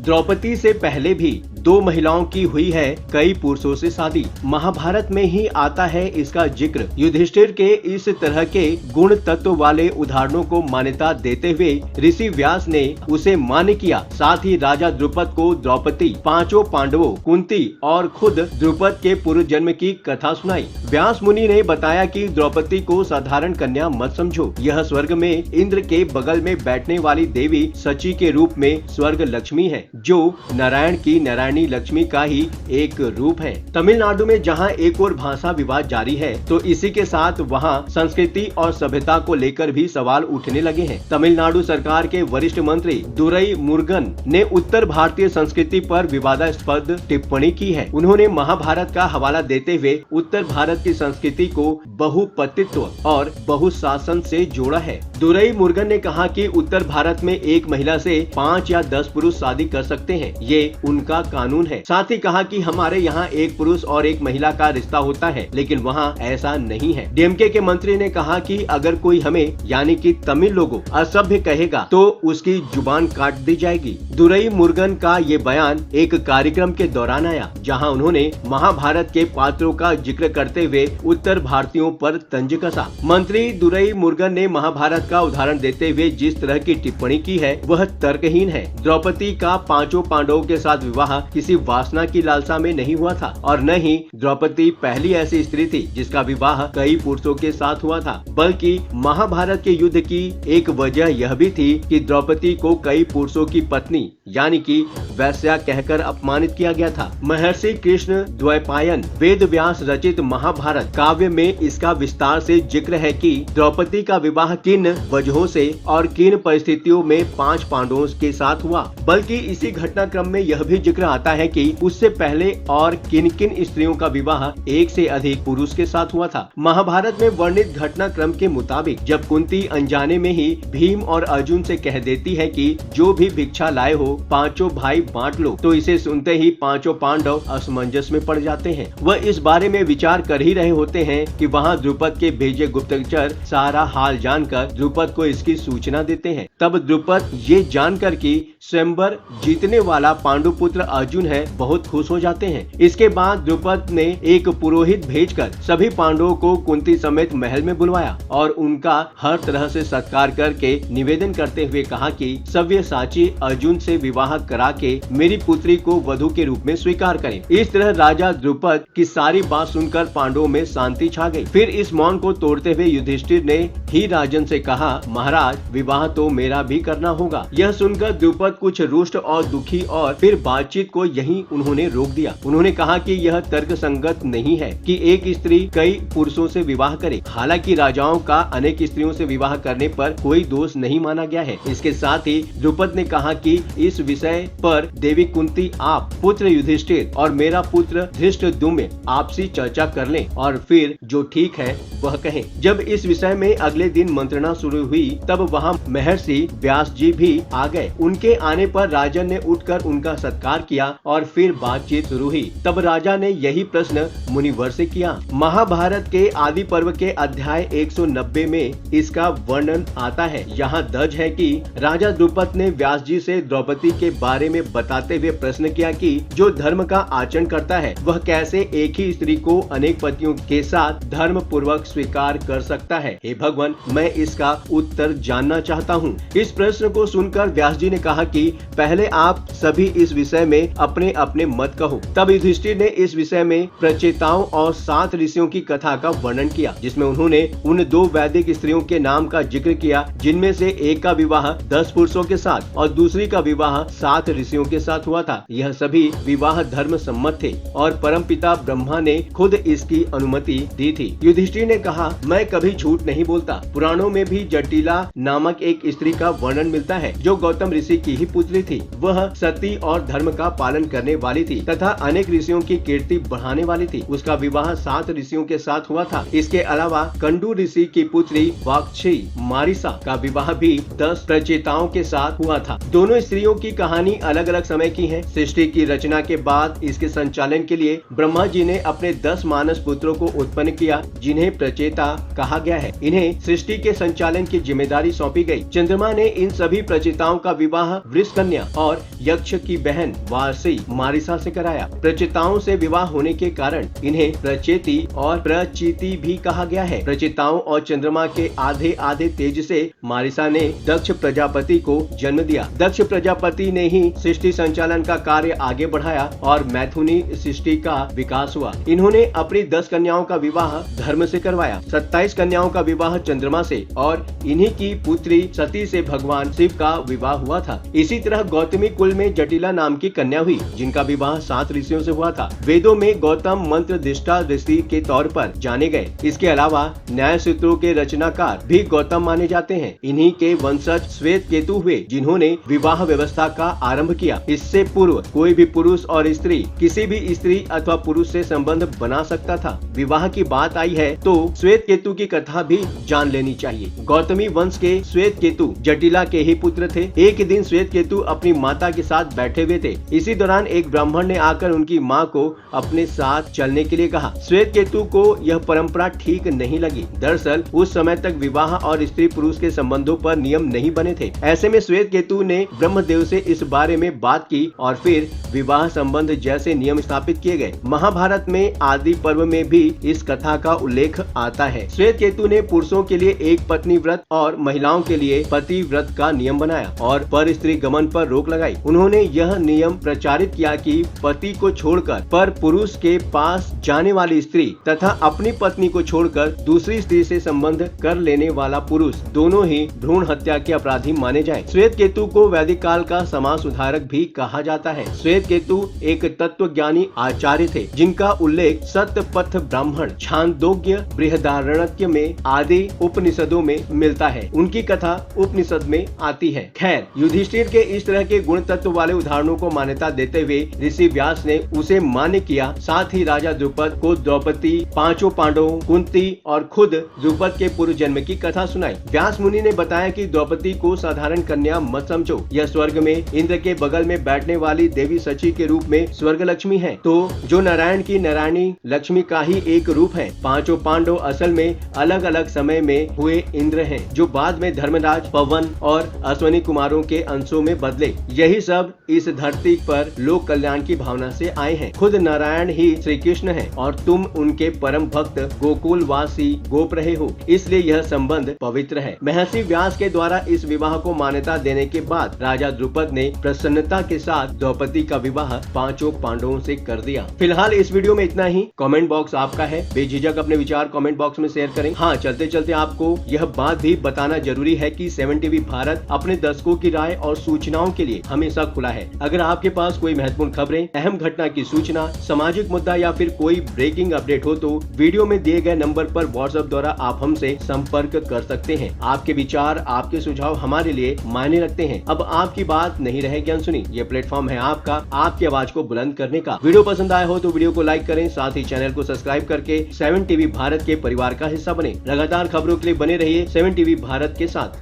द्रौपदी से पहले भी 2 महिलाओं की हुई है कई पुरुषों से शादी। महाभारत में ही आता है इसका जिक्र। युधिष्ठिर के इस तरह के गुण तत्व वाले उदाहरणों को मान्यता देते हुए ऋषि व्यास ने उसे मान्य किया। साथ ही राजा द्रुपद को द्रौपदी, 5 पांडवों, कुंती और खुद द्रुपद के पूर्व जन्म की कथा सुनाई। व्यास मुनि ने बताया कि द्रौपदी को साधारण कन्या मत समझो, यह स्वर्ग में इंद्र के बगल में बैठने वाली देवी सची के रूप में स्वर्ग लक्ष्मी है, जो नारायण की नारायणी लक्ष्मी का ही एक रूप है। तमिलनाडु में जहां एक और भाषा विवाद जारी है, तो इसी के साथ वहां संस्कृति और सभ्यता को लेकर भी सवाल उठने लगे हैं। तमिलनाडु सरकार के वरिष्ठ मंत्री दुरई मुरुगन ने उत्तर भारतीय संस्कृति पर विवादास्पद टिप्पणी की है। उन्होंने महाभारत का हवाला देते हुए उत्तर भारत की संस्कृति को बहुपतित्व और बहुशासन से जोड़ा है। दुरई मुरुगन ने कहा कि उत्तर भारत में एक महिला से 5 या 10 पुरुष शादी कर सकते हैं, ये उनका कानून है। साथ ही कहा कि हमारे यहाँ एक पुरुष और एक महिला का रिश्ता होता है, लेकिन वहाँ ऐसा नहीं है। डीएमके के मंत्री ने कहा कि अगर कोई हमें यानी कि तमिल लोगों असभ्य कहेगा तो उसकी जुबान काट दी जाएगी। दुरई मुरुगन का ये बयान एक कार्यक्रम के दौरान आया, जहां उन्होंने महाभारत के पात्रों का जिक्र करते हुए उत्तर भारतीयों पर तंज कसा। मंत्री दुरई मुरुगन ने महाभारत का उदाहरण देते हुए जिस तरह की टिप्पणी की है वह तर्कहीन है। द्रौपदी का 5 पांडवों के साथ विवाह किसी वासना की लालसा में नहीं हुआ था और न ही द्रौपदी पहली ऐसी स्त्री थी जिसका विवाह कई पुरुषों के साथ हुआ था, बल्कि महाभारत के युद्ध की एक वजह यह भी थी कि द्रौपदी को कई पुरुषों की पत्नी यानी कि वैश्या कहकर अपमानित किया गया था। महर्षि कृष्ण द्वैपायन वेद व्यास रचित महाभारत काव्य में इसका विस्तार से जिक्र है कि द्रौपदी का विवाह किन वजहों से और किन परिस्थितियों में 5 पांडवों के साथ हुआ। बल्कि इसी घटनाक्रम में यह भी जिक्र आता है कि उससे पहले और किन किन स्त्रियों का विवाह एक से अधिक पुरुष के साथ हुआ था। महाभारत में वर्णित घटनाक्रम के मुताबिक जब कुंती अनजाने में ही भीम और अर्जुन से कह देती है कि जो भी भिक्षा लाए हो 5 भाई बांट लो, तो इसे सुनते ही 5 पांडव असमंजस में पड़ जाते हैं। वह इस बारे में विचार कर ही रहे होते हैं कि वहाँ द्रुपद के भेजे गुप्तचर सारा हाल जानकर द्रुपद को इसकी सूचना देते हैं। तब द्रुपद ये जानकर कि स्वयंवर जीतने वाला पांडुपुत्र अर्जुन है, बहुत खुश हो जाते हैं। इसके बाद द्रुपद ने एक पुरोहित भेजकर सभी पांडवों को कुंती समेत महल में बुलवाया और उनका हर तरह से सत्कार करके निवेदन करते हुए कहा कि सव्यसाची अर्जुन से विवाह करा के मेरी पुत्री को वधू के रूप में स्वीकार करें। इस तरह राजा द्रुपद की सारी बात सुनकर पांडवों में शांति छा गई। फिर इस मौन को तोड़ते हुए युधिष्ठिर ने ही राजन से कहा, महाराज विवाह तो मेरा भी करना होगा। यह सुनकर द्रुपद कुछ रुष्ट और दुखी और फिर बातचीत को यहीं उन्होंने रोक दिया। उन्होंने कहा कि यह तर्क संगत नहीं है कि एक स्त्री कई पुरुषों से विवाह करे। हालांकि राजाओं का अनेक स्त्रियों से विवाह करने पर कोई दोष नहीं माना गया है। इसके साथ ही द्रुपद ने कहा कि इस विषय पर देवी कुंती, आप पुत्र युधिष्ठिर और मेरा पुत्र धृष्टद्युम्न आपसी चर्चा कर लें और फिर जो ठीक है वह कहें। जब इस विषय में अगले दिन मंत्रणा शुरू हुई तब वहाँ महर्षि व्यास जी भी आ गए। उनके आने पर राजन ने उठकर उनका सत्कार किया और फिर बातचीत शुरू हुई। तब राजा ने यही प्रश्न मुनिवर से किया। महाभारत के आदि पर्व के अध्याय 190 में इसका वर्णन आता है। यहाँ दर्ज है कि राजा द्रुपद ने व्यास जी से द्रौपदी के बारे में बताते हुए प्रश्न किया कि जो धर्म का आचरण करता है वह कैसे एक ही स्त्री को अनेक पतियों के साथ धर्म पूर्वक स्वीकार कर सकता है। हे भगवान, मैं इसका उत्तर जानना चाहता हूँ। इस प्रश्न को सुनकर व्यास जी ने कहा कि पहले आप सभी इस विषय में अपने अपने मत कहो। तब युधिष्ठिर ने इस विषय में प्रचेताओं और 7 ऋषियों की कथा का वर्णन किया, जिसमें उन्होंने उन 2 वैदिक स्त्रियों के नाम का जिक्र किया जिनमें से एक का विवाह 10 पुरुषों के साथ और दूसरी का विवाह 7 ऋषियों के साथ हुआ था। यह सभी विवाह धर्म सम्मत थे और परमपिता ब्रह्मा ने खुद इसकी अनुमति दी थी। युधिष्ठिर ने कहा, मैं कभी झूठ नहीं बोलता। पुराणों में भी जटिला नामक एक स्त्री का वर्णन मिलता है जो गौतम ऋषि की ही पुत्री थी। वह सती और धर्म का पालन करने वाली थी तथा अनेक ऋषियों की कीर्ति बढ़ाने वाली थी। उसका विवाह 7 ऋषियों के साथ हुआ था। इसके अलावा कंडू ऋषि की पुत्री वाक्षी मारिसा का विवाह भी 10 प्रचेताओं के साथ हुआ था। दोनों स्त्रियों की कहानी अलग अलग समय की है। सृष्टि की रचना के बाद इसके संचालन के लिए ब्रह्मा जी ने अपने 10 मानस पुत्रों को उत्पन्न किया जिन्हें प्रचेता कहा गया है। इन्हें सृष्टि के संचालन की जिम्मेदारी सौंपी गई। चंद्रमा ने इन सभी प्रचेताओं का विवाह वृष कन्या और यक्ष की बहन वासी मारिसा से कराया। प्रचिताओं से विवाह होने के कारण इन्हें प्रचेती और प्रचिति भी कहा गया है। प्रचिताओं और चंद्रमा के आधे आधे तेज से मारिसा ने दक्ष प्रजापति को जन्म दिया। दक्ष प्रजापति ने ही सृष्टि संचालन का कार्य आगे बढ़ाया और मैथुनी सृष्टि का विकास हुआ। इन्होंने अपनी 10 कन्याओं का विवाह धर्म से करवाया। 27 कन्याओं का विवाह चंद्रमा से और इन्हीं की पुत्री सती से भगवान शिव का विवाह हुआ था। इसी तरह गौतमी कुल में जटिला नाम की कन्या हुई, जिनका विवाह 7 ऋषियों से हुआ था। वेदों में गौतम मंत्र दृष्टा ऋषि के तौर पर जाने गए। इसके अलावा न्याय सूत्रों के रचनाकार भी गौतम माने जाते हैं। इन्हीं के वंशज श्वेत केतु हुए, जिन्होंने विवाह व्यवस्था का आरंभ किया। इससे पूर्व कोई भी पुरुष और स्त्री किसी भी स्त्री अथवा पुरुष से संबंध बना सकता था। विवाह की बात आई है तो श्वेत केतु की कथा भी जान लेनी चाहिए। गौतमी वंश के श्वेत केतु जटिला के ही पुत्र थे। एक दिन श्वेत केतु अपनी माता के साथ बैठे हुए थे। इसी दौरान एक ब्राह्मण ने आकर उनकी माँ को अपने साथ चलने के लिए कहा। श्वेत केतु को यह परंपरा ठीक नहीं लगी। दरअसल उस समय तक विवाह और स्त्री पुरुष के संबंधों पर नियम नहीं बने थे। ऐसे में श्वेत केतु ने ब्रह्मदेव से इस बारे में बात की और फिर विवाह संबंध जैसे नियम स्थापित किए गए। महाभारत में आदि पर्व में भी इस कथा का उल्लेख आता है। श्वेत केतु ने पुरुषों के लिए एक पत्नी व्रत और महिलाओं के लिए पति व्रत का नियम बनाया और पर स्त्री गमन पर रोक लगाई। उन्होंने यह नियम प्रचारित किया कि पति को छोड़कर पर पुरुष के पास जाने वाली स्त्री तथा अपनी पत्नी को छोड़कर दूसरी स्त्री से संबंध कर लेने वाला पुरुष दोनों ही भ्रूण हत्या के अपराधी माने जाए। श्वेत केतु को वैदिक काल का समाज सुधारक भी कहा जाता है। श्वेत केतु एक तत्वज्ञानी आचार्य थे, जिनका उल्लेख सतपथ ब्राह्मण, छांदोग्य, बृहदारण्यक में आदि उपनिषदों में मिलता है। उनकी कथा उपनिषद में आती है। खैर, युधिष्ठिर के इस तरह के गुण तत्व वाले उदाहरणों को मान्यता देते हुए ऋषि व्यास ने उसे मान्य किया। साथ ही राजा द्रुपद को द्रौपदी, 5 पांडवों, कुंती और खुद द्रुपद के पूर्व जन्म की कथा सुनाई। व्यास मुनि ने बताया कि द्रौपदी को साधारण कन्या मत समझो। यह स्वर्ग में इंद्र के बगल में बैठने वाली देवी सची के रूप में स्वर्ग लक्ष्मी है, तो जो नारायण की नारायणी लक्ष्मी का ही एक रूप है। 5 पांडव असल में अलग अलग समय में हुए इंद्र हैं, जो बाद में धर्मराज, पवन और अश्वनी कुमारों के अंशों में बदले। यही सब इस धरती पर लोक कल्याण की भावना से आए हैं। खुद नारायण ही श्री कृष्ण है और तुम उनके परम भक्त गोकुलवासी गोप रहे हो, इसलिए यह संबंध पवित्र है। महर्षि व्यास के द्वारा इस विवाह को मान्यता देने के बाद राजा द्रुपद ने प्रसन्नता के साथ द्रौपदी का विवाह 5 पांडवों से कर दिया। फिलहाल इस वीडियो में इतना ही। कमेंट बॉक्स आपका है, बेझिझक अपने विचार कमेंट बॉक्स में शेयर करें। हाँ, चलते चलते आपको यह बात भी बताना जरूरी है कि 7 टीवी भारत अपने दर्शकों की राय और सूचनाओं के लिए हमेशा खुला है। अगर आपके पास कोई महत्वपूर्ण खबरें, अहम घटना की सूचना, सामाजिक मुद्दा या फिर कोई ब्रेकिंग अपडेट हो तो वीडियो में दिए गए नंबर पर व्हाट्सएप द्वारा आप हमसे संपर्क कर सकते हैं। आपके विचार, आपके सुझाव हमारे लिए मायने रखते हैं। अब आपकी बात नहीं रहेगी अनसुनी। ये प्लेटफॉर्म है आपका, आपकी आवाज को बुलंद करने का। वीडियो पसंद आया हो तो वीडियो को लाइक करें, साथ ही चैनल को सब्सक्राइब करके 7 टीवी भारत के परिवार का हिस्सा बने। लगातार खबरों के लिए बने रहिए 7 टीवी भारत के साथ।